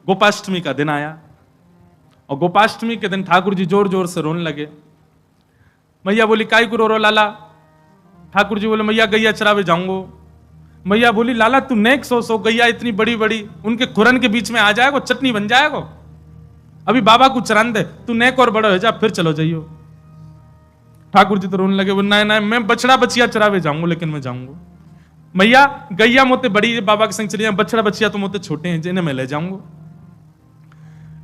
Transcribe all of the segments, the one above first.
गोपाष्टमी का दिन आया और गोपाष्टमी के दिन ठाकुर जी जोर जोर से रोने लगे। मैया बोली काई को रो लाला? ठाकुर जी बोले मैया गैया चरावे जाऊंगो। मैया बोली लाला तू नेक सो गैया इतनी बड़ी बड़ी उनके खुरन के बीच में आ जाएगा, चटनी बन जाएगा, अभी बाबा को चरान दे, तू नेक और बड़ा हो जा फिर चलो जाइयो। ठाकुर जी तो रोने लगे, नहीं नहीं मैं बछड़ा बछिया चरावे जाऊंगा, लेकिन मैं जाऊंगा। मैया गैया मोते बड़ी है, बाबा के संग चली जाए, बछड़ा बछिया तो मोते छोटे हैं, जिन्हें मैं ले जाऊंगा।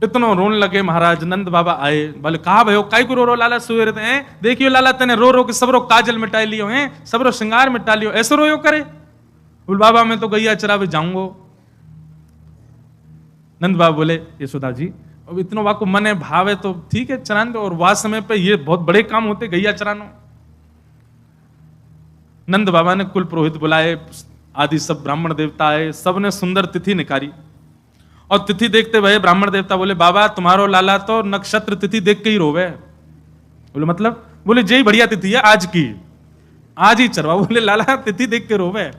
इतना रोने लगे महाराज। नंद बाबा आए, बोले कहा भयो काई को रो लाला सुए रहते हैं? देखियो लाला तेने रो रो के सबरो काजल मिटा लियो हैं, सबरो श्रृंगार मिटा लियो, ऐसे रोयो करे? बोल बाबा मैं तो गैया चरावे जाऊंगो। नंद बाबा बोले यशोदा जी अब इतना वाको मन है भाव है तो ठीक है चरान दो, और वह समय पे ये बहुत बड़े काम होते गैया चरानो। नंद बाबा ने कुल पुरोहित बुलाए, आदि सब ब्राह्मण देवता आए, सबने सुंदर तिथि निकाली और तिथि देखते हुए ब्राह्मण देवता बोले बाबा तुम्हारो लाला तो नक्षत्र तिथि देख के ही रोवे। बोले मतलब? बोले जय बढ़िया तिथि है आज की, आज ही चरवा। बोले लाला तिथि देख के रोवे?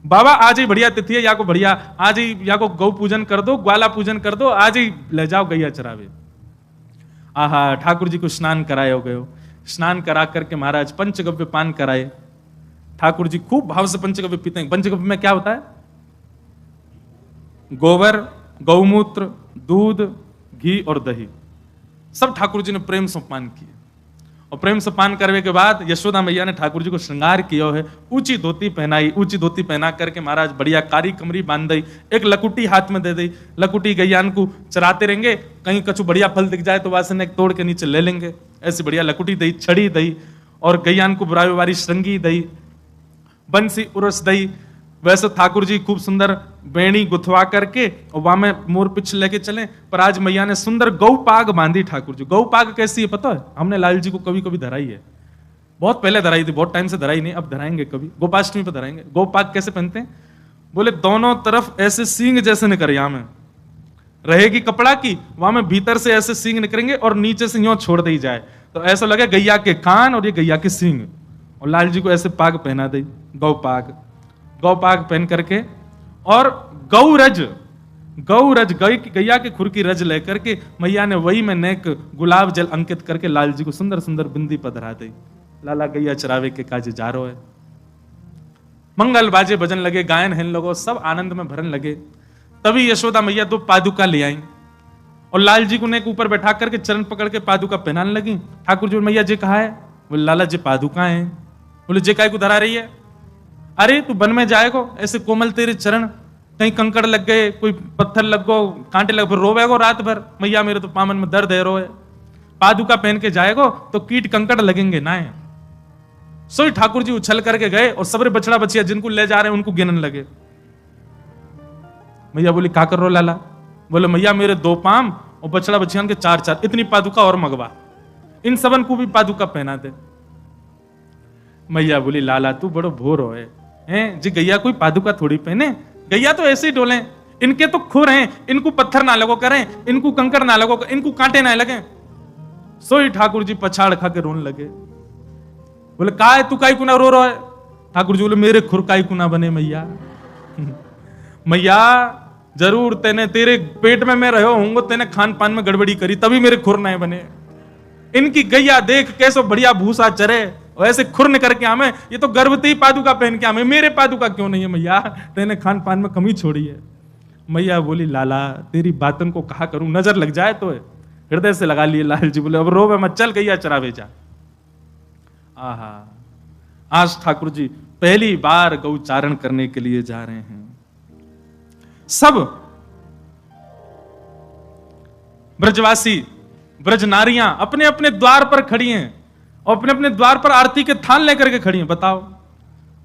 बाबा आज ही बढ़िया तिथि है, या को बढ़िया आज ही या को गौ पूजन कर दो, ग्वाला पूजन कर दो, आज ही ले जाओ गैया चरावे। आहा ठाकुर जी को स्नान कराए हो गए। स्नान करा करके महाराज पंचगव्य पान कराए। ठाकुर जी खूब भाव से पंचगव्य पीते हैं। पंचगव्य में क्या होता है? गोबर, गौमूत्र, दूध, घी और दही, सब ठाकुर जी ने प्रेम से पान किए। और प्रेम से पान करने के बाद यशोदा मैया ने ठाकुर जी को श्रृंगार किया है, ऊंची धोती पहनाई। ऊंची धोती पहना करके महाराज बढ़िया कारी कमरी बांध दी, एक लकुटी हाथ में दे दी। लकुटी गैयान को चराते रहेंगे, कहीं कछु बढ़िया फल दिख जाए तो वासन एक तोड़ के नीचे ले लेंगे, ऐसी बढ़िया लकुटी दई, छड़ी दई, और गैयान को बुराई वारी श्रृंगी दई, बंसी उरस दई। वैसे ठाकुर जी खूब सुंदर बेणी गुथवा करके और वहां में मोर पिछ लेके चले। पर आज मैया ने सुंदर गौ पाग बांधी ठाकुर जी। गौ पाग कैसी है पता है? हमने लाल जी को कभी कभी धराई है, बहुत पहले धराई थी, बहुत टाइम से धराई नहीं, अब धराएंगे कभी, गोपाष्टमी पर धराएंगे। गौ पाग कैसे पहनते हैं? बोले दोनों तरफ ऐसे सींग जैसे निकल, यहां में रहेगी कपड़ा की, वहां में भीतर से ऐसे सींग निकलेंगे और नीचे से यूं छोड़ दी जाए तो ऐसा लगे गैया के कान और ये गैया के सींग। और लाल जी को ऐसे पाग पहना दी, गौ पाग। गौ पाग पहन करके और गौरज गैया के खुर की रज लेकर के मैया ने वही में नेक गुलाब जल अंकित करके लाल जी को सुंदर सुंदर बिंदी पधरा दी। लाला गैया चरावे के काजे जा रो है। मंगल बाजे भजन लगे, गायन हेन लगो, सब आनंद में भरन लगे। तभी यशोदा मैया 2 पादुका ले आई और लाल जी को नेक ऊपर बैठा करके चरण पकड़ के पादुका पहनाने लगी। ठाकुर जी मैया जी कहा है? बोले लाला जी पादुका है। बोले जे काय को धरा रही है? अरे तू वन में जाएगो, ऐसे कोमल तेरे चरण, कहीं कंकड़ लग गए, कोई पत्थर लग गो, कांटे लग, फिर रोवेगो रात भर, मैया मेरे तो पामन में दर्द है रोए। पादुका पहन के जाएगो तो कीट कंकड़ लगेंगे ना है। सोई ठाकुर जी उछल करके गए और सबरे बछड़ा बछिया जिनको ले जा रहे हैं उनको गिनन लगे। मैया बोली का कर रो लाला? बोले मैया मेरे 2 पाम और बछड़ा बछियान के 4-4, इतनी पादुका और मंगवा, इन सबन को भी पादुका पहना दे। मैया बोली लाला तू बड़ो भोर हो हैं जी, गैया कोई पादुका थोड़ी पहने, गैया तो ऐसे ही डोले, इनके तो खुर हैं, इनको पत्थर ना लगो करें, इनको कंकड़ ना लगो, इनको कांटे ना लगे। सोई ठाकुर जी पछाड़ खा के रोने लगे। बोले का है तू काई कुना रो रहा है? ठाकुर जी बोले मेरे खुर काई कुना बने मैया। मैया जरूर तेने तेरे पेट में मैं रहो होंगे, तेने खान पान में गड़बड़ी करी तभी मेरे खुर नहीं बने। इनकी गैया देख कैसो बढ़िया भूसा चरे और ऐसे खुरन करके आमे, ये तो गर्भवती पादुका पहन के आमे, मेरे पादुका क्यों नहीं है मैया? तेने खान पान में कमी छोड़ी है। मैया बोली लाला तेरी बातन को कहा करूं, नजर लग जाए तो है। हृदय से लगा लिए लाल जी। बोले अब रोवे मत, चल गैया चरावे जा। आहा आज ठाकुर जी पहली बार गौचारण करने के लिए जा रहे हैं। सब ब्रजवासी ब्रज नारियां अपने अपने द्वार पर खड़ी हैं और अपने अपने द्वार पर आरती के थान लेकर के खड़ी हैं। बताओ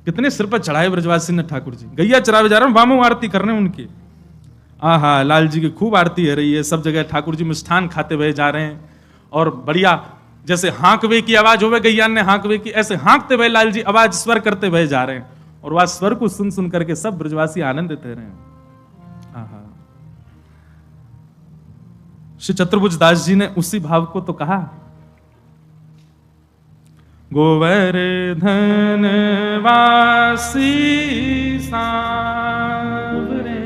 कितने सिर पर चढ़ाए ब्रजवासी ने ठाकुर जी। गैया चरावे जा रहे हैं, वामो आरती कर रहे हैं उनकी। आहा लाल जी की खूब आरती हो रही है। सब जगह ठाकुर जी मिष्ठान खाते हुए जा रहे हैं और बढ़िया जैसे हाँकवे की आवाज होवे, गैया ने हाँकवे की, ऐसे हाँकते हुए लाल जी आवाज स्वर करते हुए जा रहे हैं और वह स्वर को सुन सुन करके सब ब्रजवासी आनंदित रहे हैं। आहा श्री चतुर्भुज दास जी ने उसी भाव को तो कहा, गोवर्धन वासी सांवरे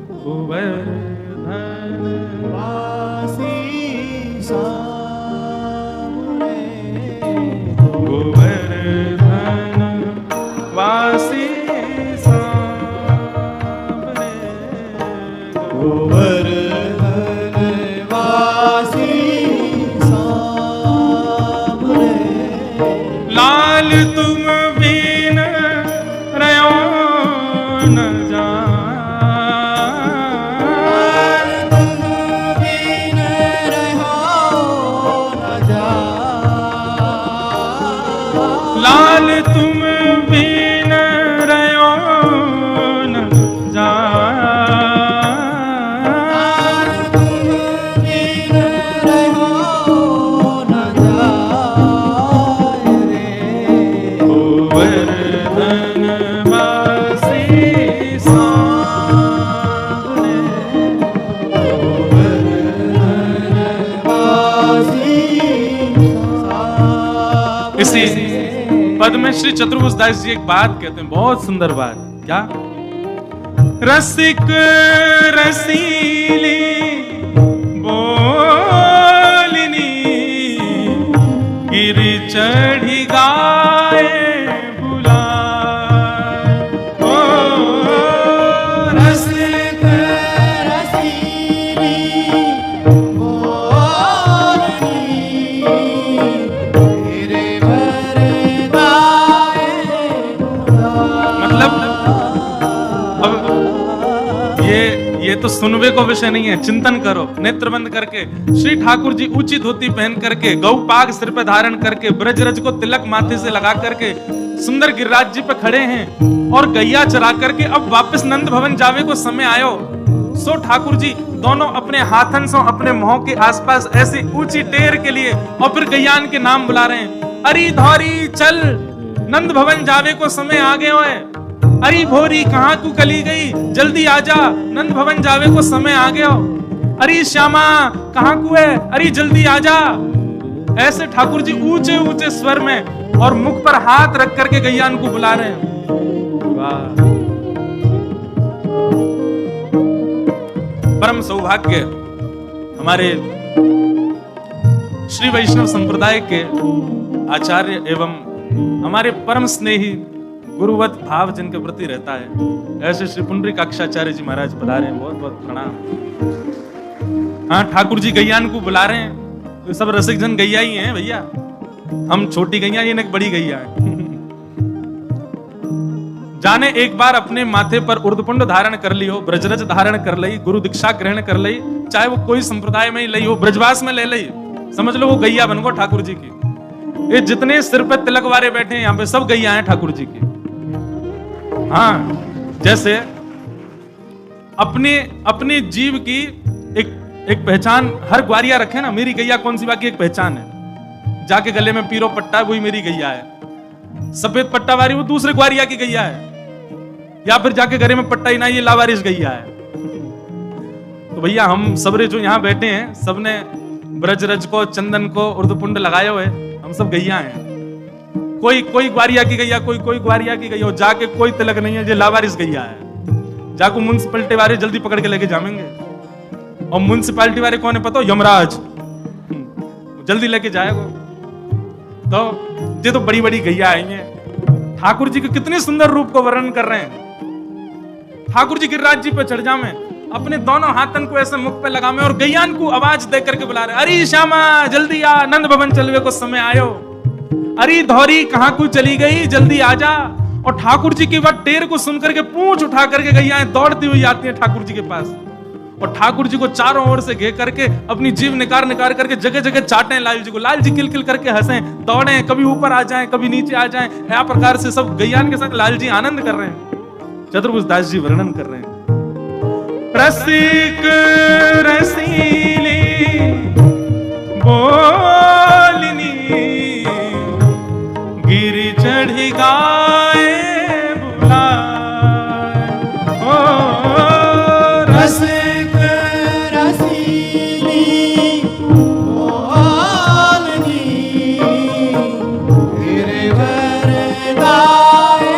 गोवर्धन गोवर्धन वासी सामने गोवर्धन वासी सामने गोवर्धन वासी सामने लाल तुम बिन रहो न जान तुम बिन रहो न जान लाल तुम बिन रहो न जान तुम बिन रहो न जाए रे गोवर्धन वासी सामने इसी पद में श्री चतुर्भुजदास जी एक बात कहते हैं, बहुत सुंदर बात। क्या? रसिक रसीली बोलनी गिर चढ़ी गाए बुलाए ओ रसिक रसीली बोलनी गिरवर गाए मतलब अब ये तो सुनवे को विषय नहीं है, चिंतन करो नेत्र बंद करके। श्री ठाकुर जी ऊंची धोती पहन करके, गौ पाग सिर पे धारण करके, ब्रजरज को तिलक माथे से लगा करके सुंदर गिरिराज जी पे खड़े हैं और गैया चरा करके अब वापस नंद भवन जावे को समय आयो। सो ठाकुर जी दोनों अपने हाथन से अपने मुंह के आसपास ऐसी ऊंची टेर के लिए और फिर गैयान के नाम बुला रहे हैं। अरी धौरी चल, नंद भवन जावे को समय आ गए है। अरी भोरी कहाँ तू कली गई, जल्दी आजा, नंद भवन जावे को समय आ गया। अरी श्यामा कहाँ को है, अरे जल्दी आजा। ऐसे ठाकुर जी ऊंचे ऊंचे स्वर में और मुख पर हाथ रख करके गैयान को बुला रहे हैं। वाह, परम सौभाग्य हमारे श्री वैष्णव संप्रदाय के आचार्य एवं हमारे परम स्नेही गुरुवत भाव जिनके प्रति रहता है, ऐसे श्री पुंडरीकाक्षाचार्य जी महाराज पधारे हैं। बहुत बहुत प्रणाम। हाँ, ठाकुर जी गैयान को बुला रहे हैं, तो सब रसिक जन गैया ही हैं भैया। हम छोटी गैया, ये एक बड़ी गैया है। जाने एक बार अपने माथे पर उर्दपुंड धारण कर लियो, ब्रजरज धारण कर लई, गुरु दीक्षा ग्रहण कर लई, चाहे वो कोई संप्रदाय में ही लई हो, ब्रजवास में ले लई, समझ लो वो गैया बन गो ठाकुर जी की। ये जितने सिर पे तिलक वाले बैठे हैं यहाँ पे सब गैया हैं ठाकुर जी की। हाँ, जैसे अपने जीव की एक पहचान हर ग्वारिया रखे ना, मेरी गैया कौन सी बाकी एक पहचान है। जाके गले में पीरो पट्टा है, वही मेरी गैया है। सफेद पट्टा वाली वो दूसरे ग्वारिया की गैया है, या फिर जाके गले में पट्टा ही ना, ये लावारिस गैया है। तो भैया हम सबरे जो यहाँ बैठे हैं, सबने ब्रजरज को, चंदन को, उर्दपुंड लगाए हुए, हम सब गैया हैं। कोई ग्वारिया की गैया, कोई ग्वारिया की गैया, जाके कोई तिलक नहीं है, ये लावारिस गैया है। जाको म्युनिसिपैलिटी वाले जल्दी पकड़ के लेके जाएंगे। और म्युनिसिपैलिटी वाले कौन है पता हो? यमराज, जल्दी लेके जाएगा। तो ये तो बड़ी बड़ी गैया आई हैं। ठाकुर जी के कितने सुंदर रूप को वर्णन कर रहे हैं। ठाकुर जी गिरिराज जी पे चढ़ जामे, अपने दोनों हाथन को ऐसे मुख पे लगामे और गैयान को आवाज दे करके बुला रहे, अरे श्यामा जल्दी आ, नंद भवन चलवे को समय आयो। अरे धौरी कहाँ को चली गई, जल्दी आजा। और ठाकुर जी की बात टेर को सुनकर के पूंछ उठा करके गैयाएं दौड़ती हुई आती हैं ठाकुर जी के पास, और ठाकुर जी को चारों ओर से घेर करके अपनी जीभ निकाल करके जगह जगह चाटें लाल जी को। लाल जी किल किल करके हंसें, दौड़ें, कभी ऊपर आ जाएं, कभी नीचे आ जाएं। इस प्रकार से सब गैयान के साथ लाल जी आनंद कर रहे हैं। चतुर्भुजदास जी वर्णन कर रहे हैं, रसिक रसीली बोलनी गिरी चढ़ी गाए बुलाए। ओ रसिक रसीली बोलनी गिरवर गाए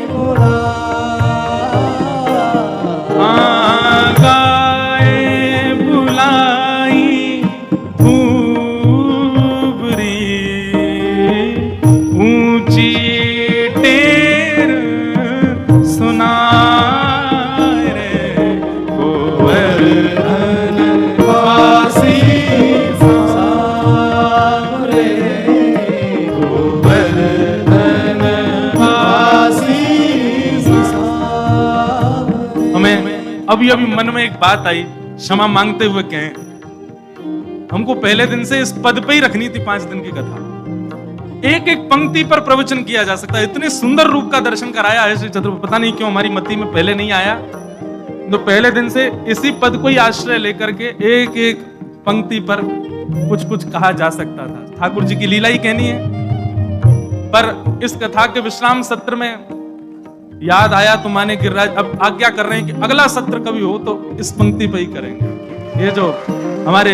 बुलाए। गाए कभी मन में एक बात आई, क्षमा मांगते हुए कहें, हमको पहले दिन से इस पद पे ही रखनी थी 5 दिन की कथा। एक एक पंक्ति पर प्रवचन किया जा सकता है। इतने सुंदर रूप का दर्शन कराया है श्री चतुर्भुज, पता नहीं क्यों हमारी मति में पहले नहीं आया। तो पहले दिन से इसी पद को ही आश्रय लेकर के एक एक पंक्ति पर कुछ कुछ कहा जा सकता था। ठाकुर जी की लीला ही कहनी है। पर इस कथा के विश्राम सत्र में याद आया तो माने गिरिराज अब आज्ञा कर रहे हैं कि अगला सत्र कभी हो तो इस पंक्ति पे ही करेंगे। ये जो हमारे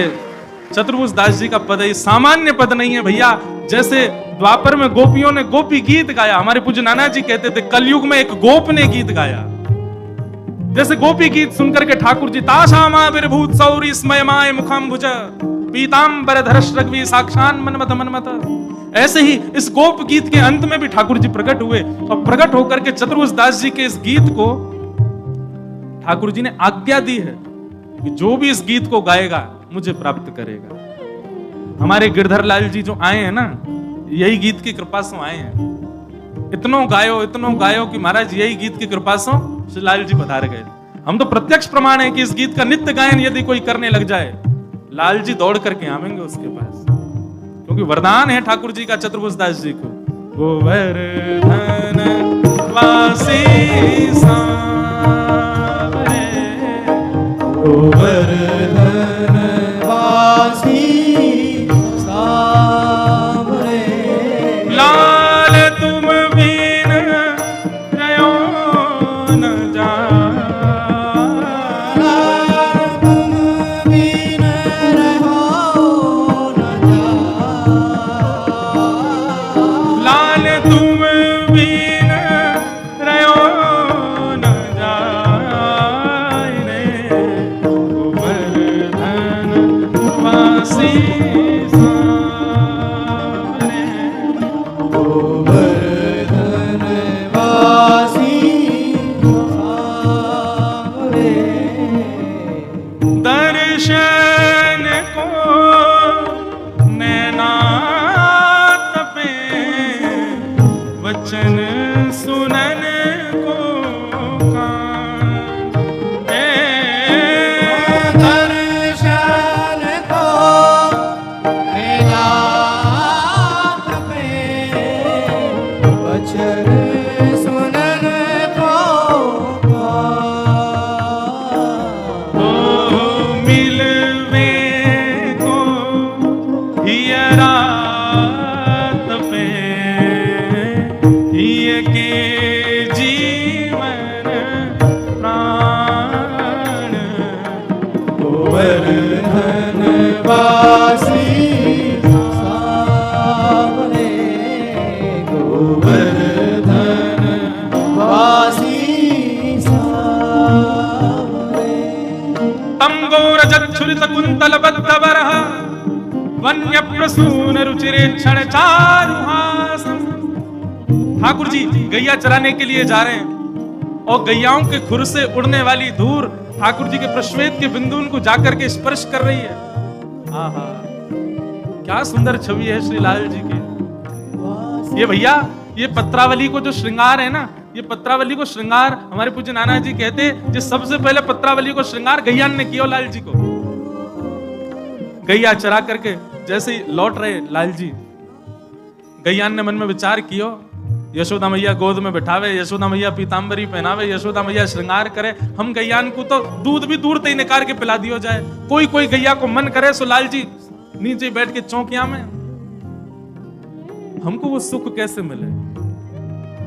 चतुर्भुज दास जी का पद है, ये सामान्य पद नहीं है भैया। जैसे द्वापर में गोपियों ने गोपी गीत गाया, हमारे पूज्य नाना जी कहते थे कलयुग में एक गोप ने गीत गाया। जैसे गोपी गीत सुनकर के ठाकुर जी ताशामा विरभूत सौरी स्मयमाय मुखाम्बुज पीतांबर धरश रघवी साक्षान मनमथ मनमथ, ऐसे ही इस गोप गीत के अंत में भी ठाकुर जी प्रकट हुए और प्रकट होकर के चतुर्भुज दास जी के इस गीत को ठाकुर जी ने आज्ञा दी है कि जो भी इस गीत को गाएगा मुझे प्राप्त करेगा। हमारे गिरधर लाल जी जो आए हैं ना, यही गीत की कृपा से आए हैं। इतनो गायो कि महाराज यही गीत की कृपा से श्री लाल जी पधार गए। हम तो प्रत्यक्ष प्रमाण है कि इस गीत का नित्य गायन यदि कोई करने लग जाए, लाल जी दौड़ करके आवेंगे उसके पास, क्योंकि वरदान है ठाकुर जी का चतुर्भुज दास जी को, गोवर्धन वासी सांवरे, गोवर्धन वासी सांवरे, लाल तुम बिन रयो न जाए, लाल तुम बिन रहो न जाए, लाल तुम बिन रयो न जाए रे, गोवर्धन वासी सांवरे, गोवर्धन वासी सांवरे, दर्शन को नैना तपे, वचन सुनन को कान ए, दर्शन को मेरा तपे, वचन सुनन को ओ मिलवे को हियरा तपे, हिय के जीवन प्राण, गोवर्धन वासी सांवरे, गोवर्धन वासी सांवरे, तम गौरजच्छुरित कुंतल बद्ध बरह, वन्य प्रसून रुचिरे क्षण चारुहासन। ठाकुर जी गैया चराने के लिए जा रहे हैं और गैयाओं के खुर से उड़ने वाली धूल ठाकुर जी के प्रश्वेत के बिंदु उनको जाकर के स्पर्श कर रही है। आहा, क्या सुंदर छवि है श्री लाल जी की। ये भैया, ये पत्रावली को जो श्रृंगार है ना, ये पत्रावली को श्रृंगार हमारे पूज्य नाना जी कहते, जो सबसे पहले पत्रावली को श्रृंगार गैयान ने किया लाल जी को। गैया चरा करके जैसे ही लौट रहे लाल जी, गैयान ने मन में विचार कियो, यशोदा मैया गोद में बिठावे, यशोदा मैया पीतांबरी पहनावे, यशोदा मैया श्रृंगार करे, हम गैयान को तो दूध भी दूर तक निकाल के पिला दियो जाए। कोई कोई गैया को मन करे सो लाल जी नीचे बैठ के चौकिया में, हमको वो सुख कैसे मिले।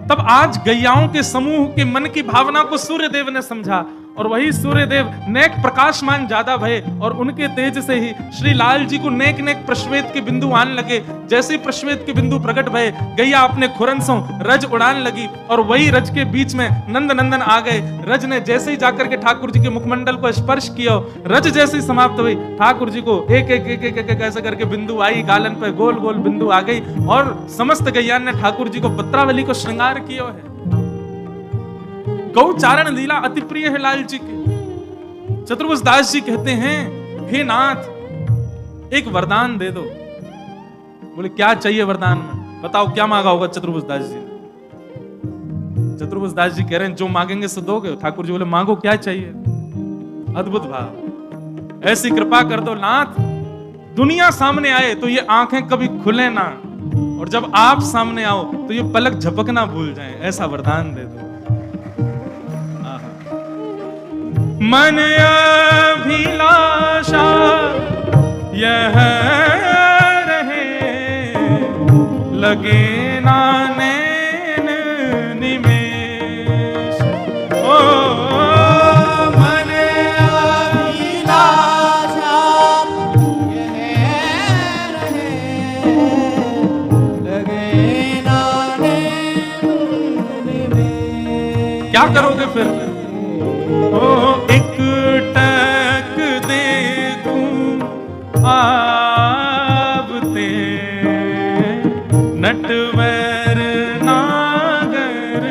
तब आज गैयाओं के समूह के मन की भावना को सूर्य देव ने समझा और वही सूर्य देव नेक प्रकाशमान ज्यादा भये और उनके तेज से ही श्री लाल जी को नेक नेक प्रश्वेत के बिंदु आने लगे। जैसे ही प्रश्वेत के बिंदु प्रकट भये, गैया अपने खुरंसों रज उड़ान लगी और वही रज के बीच में नंद नंदन आ गए। रज ने जैसे ही जाकर के ठाकुर जी के मुखमंडल को स्पर्श किया, रज जैसे ही समाप्त हुई, ठाकुर जी को एक एक एक एक एक ऐसे करके बिंदु आई, गालन पे गोल गोल बिंदु आ गई और समस्त गैयान ने ठाकुर जी को पत्रावली को श्रृंगार किया है। गौचारण लीला अति प्रिय है लाल जी के। चतुर्भुज दास जी कहते हैं, हे नाथ एक वरदान दे दो। बोले क्या चाहिए वरदान में, बताओ क्या मांगा होगा चतुर्भुज दास जी ने। चतुर्भुज दास जी कह रहे हैं जो मांगेंगे सो दोगे। ठाकुर जी बोले मांगो क्या चाहिए। अद्भुत भाव। ऐसी कृपा कर दो नाथ, दुनिया सामने आए तो ये आंखें कभी खुले ना, और जब आप सामने आओ तो ये पलक झपकना भूल जाएं, ऐसा वरदान दे दो। मन अभिलाषा यह रहे, लगे ना नैन निमेष। ओ मन अभिलाषा यह रहे, लगे ना नैन निमेष। क्या करोगे फिर? ओ एक टक देखूं आवते, नटवर नागर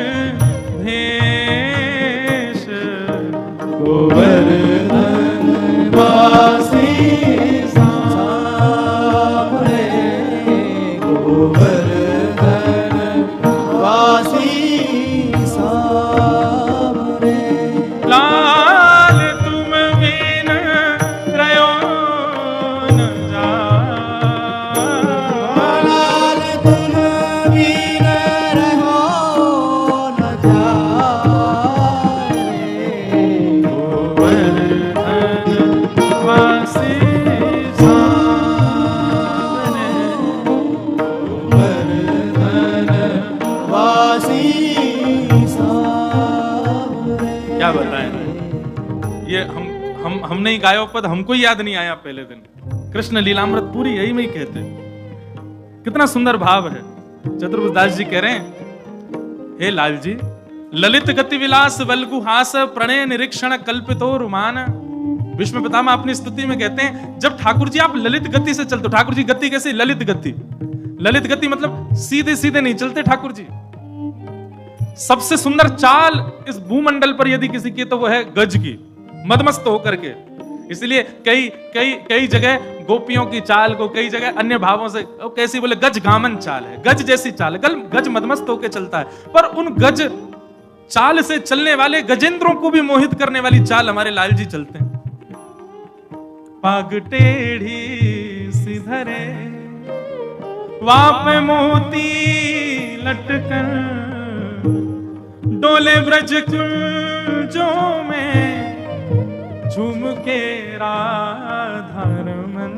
भेष। गोवर्धन वासी सामने, गोवर्धन वासी सामने। लाल तुम बिन रयो न जाए, लाल तुम बिन रहो न जाए। गोवर्धन वासी सामने। गोवर्धन वासी सामने। क्या बताएं, ये हमने ही गायो पद, हमको ही याद नहीं आया पहले दिन। कृष्ण लीलामृत पूरी यही में ही कहते हैं। कितना सुंदर भाव है। चतुर्भुजदास जी कह रहे हैं, हे लाल जी, ललित गति विलास वल्गुहास प्रणय निरीक्षण कल्पितो रुमान। विष्णु पितामह अपनी स्तुति में कहते हैं, जब ठाकुर जी आप ललित गति से चलते हो। ठाकुर जी गति कैसी? ललित गति। ललित गति मतलब सीधे सीधे नहीं चलते ठाकुर जी। सबसे सुंदर चाल इस भूमंडल पर यदि किसी की तो वो है गज की, मदमस्त होकर के। इसलिए कई कई कई जगह गोपियों की चाल को कई जगह अन्य भावों से कैसी बोले, गज गामन चाल है, गज जैसी चाल है। गज मदमस्त होकर चलता है, पर उन गज चाल से चलने वाले गजेंद्रों को भी मोहित करने वाली चाल हमारे लाल जी चलते हैं। पाग टेढ़ी सिधरे वाप मोती लटकन, डोले ब्रज कुंजों में झूम के राधारमन।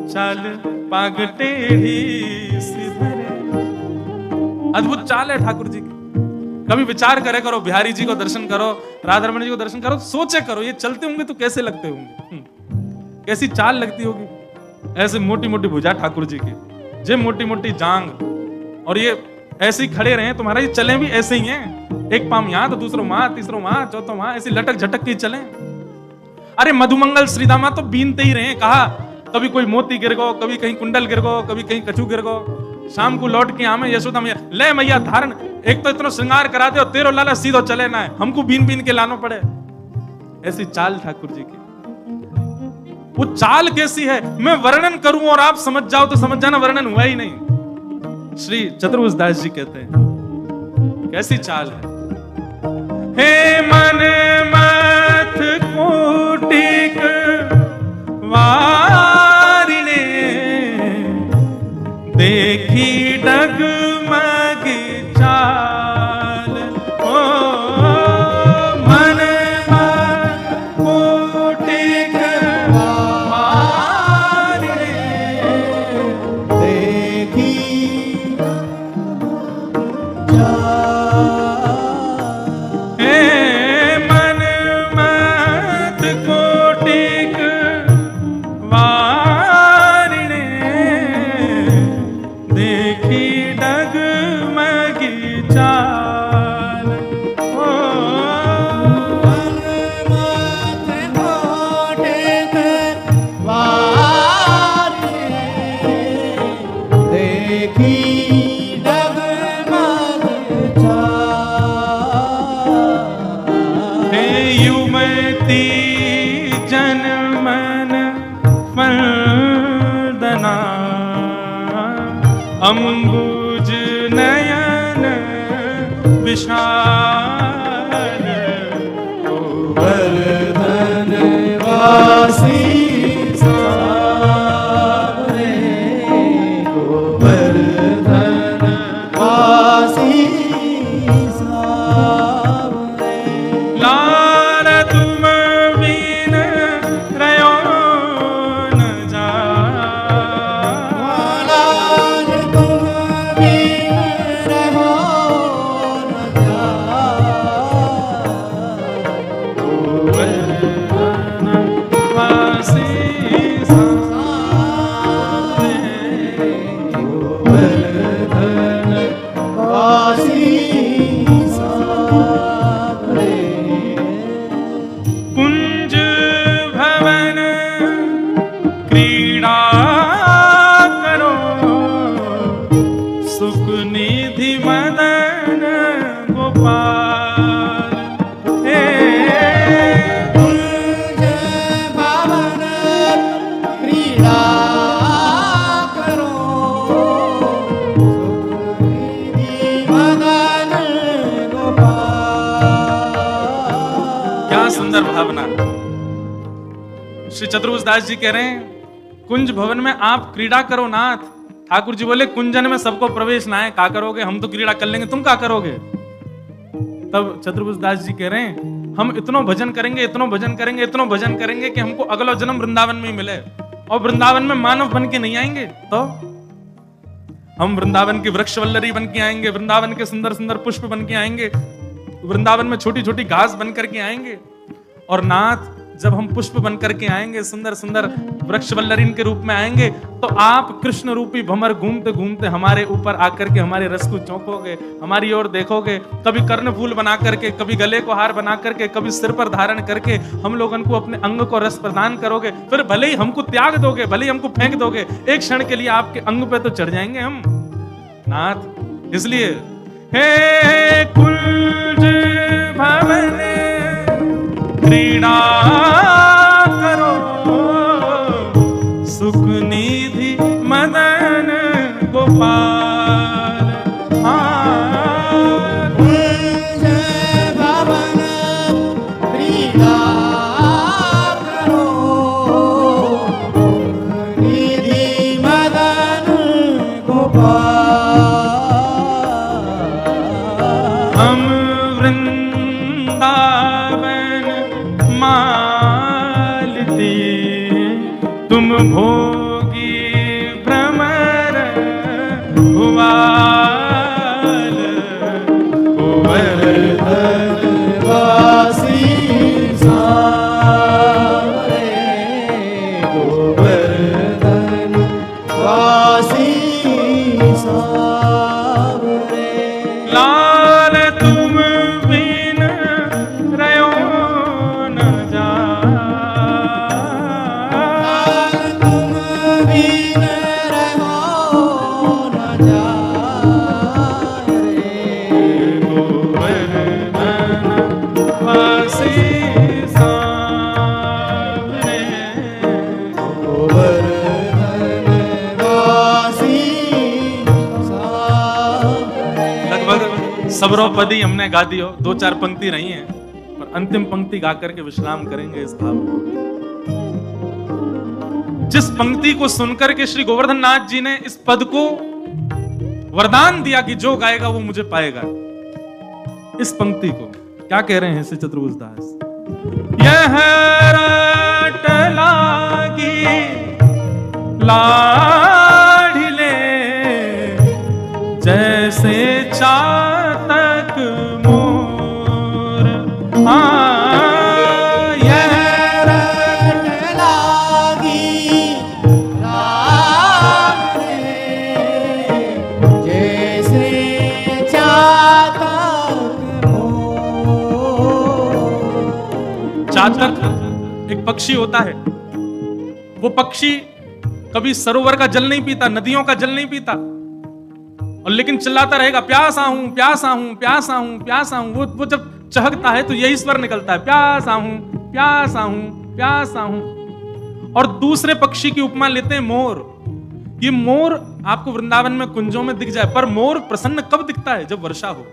चाल पाग टेढ़ी सिधरे, अद्भुत चाल है ठाकुर जी की। कभी विचार करे करो, बिहारी जी को दर्शन करो, राधारमण जी को दर्शन करो, सोचे करो ये चलते होंगे तो कैसे लगते होंगे, कैसी चाल लगती होगी। ऐसे मोटी मोटी भुजा ठाकुर जी की, जे मोटी मोटी जांग, और ये ऐसे ही खड़े रहे तुम्हारा, ये चले भी ऐसे ही हैं, एक पाम यहां तो दूसरो वहां, तीसरो वहां, चौथो वहां, ऐसी लटक झटक के चले। अरे मधुमंगल श्रीदामा तो बीनते ही रहे, कहा कभी कोई मोती गिर गो, कभी कहीं कुंडल गिर गो, कभी कहीं कछू गिर गो। शाम को लौट के आमे यशोदा मैया, ले मैया धारण, एक तो इतना श्रृंगार करा दे और तेरो लाला सीधो चले ना है, हमको बीन बीन के लानो पड़े। ऐसी चाल ठाकुर जी की। वो चाल कैसी है मैं वर्णन करूं और आप समझ जाओ तो समझ जाना, वर्णन हुआ ही नहीं। श्री चतुर्भुजदास जी कहते हैं, कैसी चाल है। हे मन मथ कोटिक वारिणे, देखी डगमग चाल। ओ मन मथ कोटिक वारिणे, देखी हे मन मथ कोटिक वारिणे, देखी डगमगी चाल। ओ मन मथ कोटिक वारिणे, देखी डगमग चाल। हे युमति जनमन फलदना, अम्बुज नयन विशाल। गोवर्धन श्री चतुर्भुज दास जी कह रहे हैं कुंज भवन में आप क्रीड़ा करो नाथ। ठाकुर जी बोले कुंजन में सबको प्रवेश ना है, क्या करोगे, हम तो क्रीड़ा कर लेंगे, तुम क्या करोगे। तब चतुर्भुज दास जी कह रहे हैं हम इतनो भजन करेंगे, इतनो भजन करेंगे, इतनो भजन करेंगे कि हमको अगला जन्म वृंदावन में ही मिले, और वृंदावन में मानव बन के नहीं आएंगे तो हम वृंदावन की वृक्ष वल्लरी बन के आएंगे, वृंदावन के सुंदर सुंदर पुष्प बन के आएंगे, वृंदावन में छोटी छोटी घास बन करके आएंगे। और नाथ जब हम पुष्प बन करके आएंगे, सुंदर सुंदर वृक्ष वल्लरीन के रूप में आएंगे, तो आप कृष्ण रूपी भंवर घूमते घूमते हमारे ऊपर आकर के हमारे रस को चौंकोगे, हमारी ओर देखोगे, कभी कर्ण फूल बना करके, कभी गले को हार बना करके, कभी सिर पर धारण करके हम लोगों को अपने अंग को रस प्रदान करोगे। फिर भले ही हमको त्याग दोगे, भले ही हमको फेंक दोगे, एक क्षण के लिए आपके अंग पे तो चढ़ जाएंगे हम नाथ। इसलिए हे कुंज भवन क्रीड़ा करो, सुख निधि मदन गोपाल। कुंज भवन क्रीड़ा करो, निधि मदन गोपाल। हम वृंदावन मालती, तुम भोगी भ्रमर भुवाल। गोवर्धन वासी सावरे, गोवर्धन वासी सावरे। लाल तुम बिन रयो न जाय, तुम बिन रहो न जाय रे। गोवर्धन वासी सांवरे। गोवर्धन वासी सावरे। लगभग सबरोपदी हमने गा दी हो, 2-4 पंक्ति रही हैं, पर अंतिम पंक्ति गा करके विश्राम करेंगे इस भाव को। जिस पंक्ति को सुनकर के श्री गोवर्धन नाथ जी ने इस पद को वरदान दिया कि जो गाएगा वो मुझे पाएगा, इस पंक्ति को क्या कह रहे हैं श्री चतुर्भुज दास। यह रट लागी लाढ़िले, जैसे चातक मोर। यह रट लागी राग रे, जैसे चातक मोर। चातक एक पक्षी होता है, वो पक्षी कभी सरोवर का जल नहीं पीता, नदियों का जल नहीं पीता, और लेकिन चिल्लाता रहेगा प्यासा हूं, प्यासा हूं, प्यासा हूं, प्यासा हूं। वो जब चहकता है तो यही स्वर निकलता है, प्यासा हूं, प्यासा हूं, प्यासा हूं। और दूसरे पक्षी की उपमा लेते हैं मोर। ये मोर आपको वृंदावन में कुंजों में दिख जाए, पर मोर प्रसन्न कब दिखता है, जब वर्षा हो।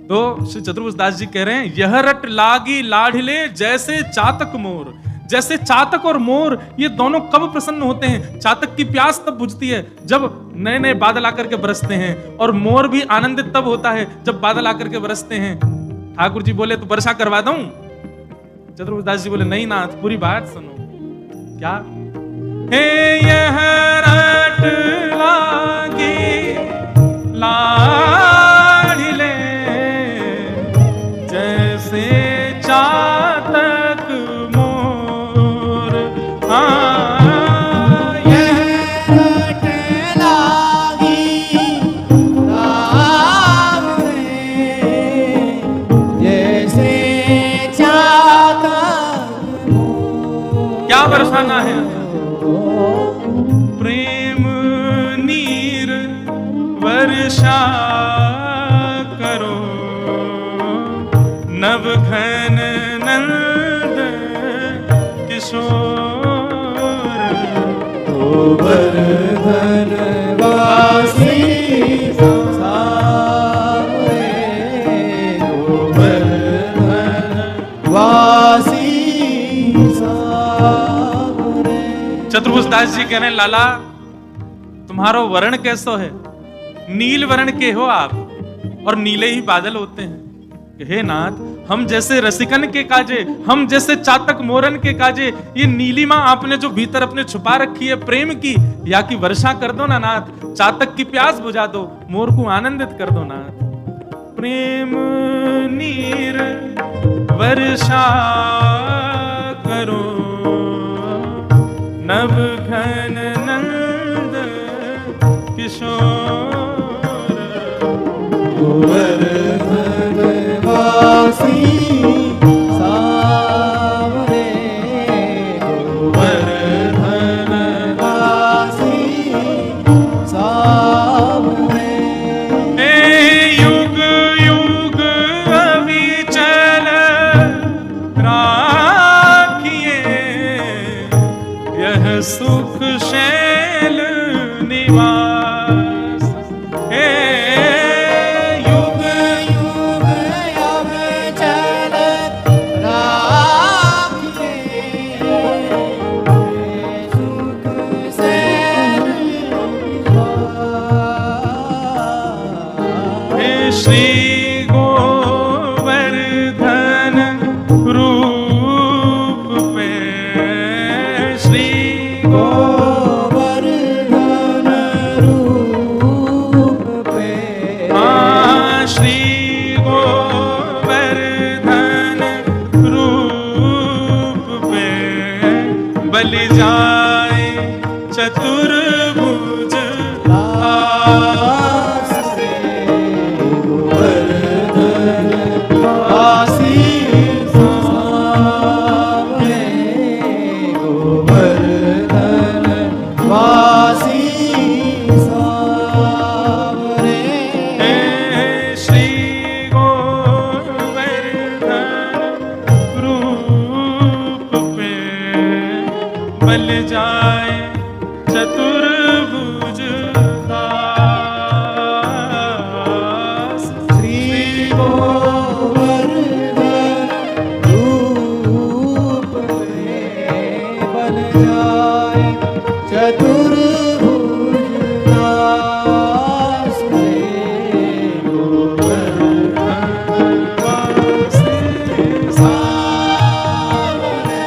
तो श्री चतुर्भुज दास जी कह रहे हैं यह रट लागी लाढ़िले, जैसे चातक मोर। जैसे चातक और मोर ये दोनों कब प्रसन्न होते हैं। चातक की प्यास तब बुझती है जब नए नए बादल आकर के बरसते हैं, और मोर भी आनंदित तब होता है जब बादल आकर के बरसते हैं। ठाकुर जी बोले तो वर्षा करवा दूं, चतुर्भुज दास जी बोले नहीं नाथ, पूरी बात सुनो। क्या? हे यह रट लागी लाढ़िले, जैसे चातक मोर। यह रट लागी राग रे, जैसे चातक मोर। क्या बरसाना है? प्रेम नीर वर्षा करो, नव घन नंद किशोर। गोवर्धन वासी सावरे, गोवर्धन वासी सावरे। चतुर्भुज दास जी कह रहे हैं, लाला तुम्हारो वर्ण कैसो है? नील वर्ण के हो आप, और नीले ही बादल होते हैं। हे नाथ, हम जैसे रसिकन के काजे, हम जैसे चातक मोरन के काजे, ये नीलिमा आपने जो भीतर अपने छुपा रखी है प्रेम की, या की वर्षा कर दो ना नाथ। चातक की प्यास बुझा दो, मोर को आनंदित कर दो नाथ। प्रेम नीर वर्षा करो, नव घन नंद किशोर। गोवर्धनवासी सावरे, गोवर्धनवासी सावरे। हे युग युग अविचल राखिए, यह सुख शैल निवास। हे युग युग अविचल राखिए, सुख शैल निवास। हे श्री गोवर्धन रूप पे, श्री गोवर्धन रूप पे, श्री गोवर्धन रूप पे, बलि जाए चतुर्भुज दास रे। गोवर्धनवासी सावरे, गोवर्धनवासी सावरे। हे श्री गोवर्धन रूप पे, बल जाए चतुर्भुज दास। श्री गोवर्धन रूप पे, बल जाए चतुर्भुज दास रे। गोवर्धनवासी सावरे,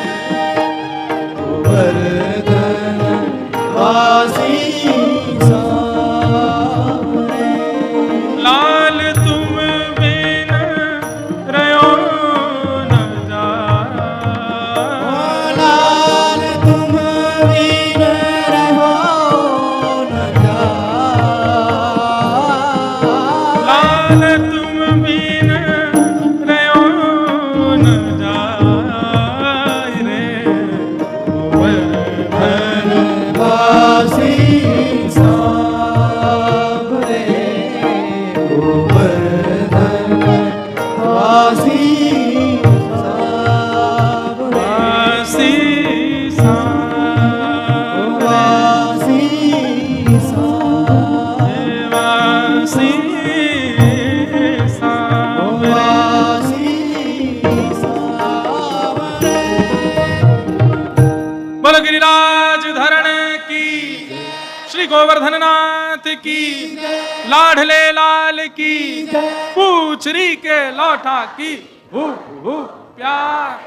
गोवर्धनवासी सावरे। लाल तुम बिन रहो न जाए, लाल तुम बिन रहो न जाए। लाल तुम बिन रहो न जाए रे। गोवर्धनवासी सावरे, गोवर्धनवासी सावरे। वासी वासी सावरे, वासी वासी सावरे। बोलो गिरिराज धरण की, श्री गोवर्धन नाथ की, लाडले लाल की, पूछरी के लौटा की, प्यार।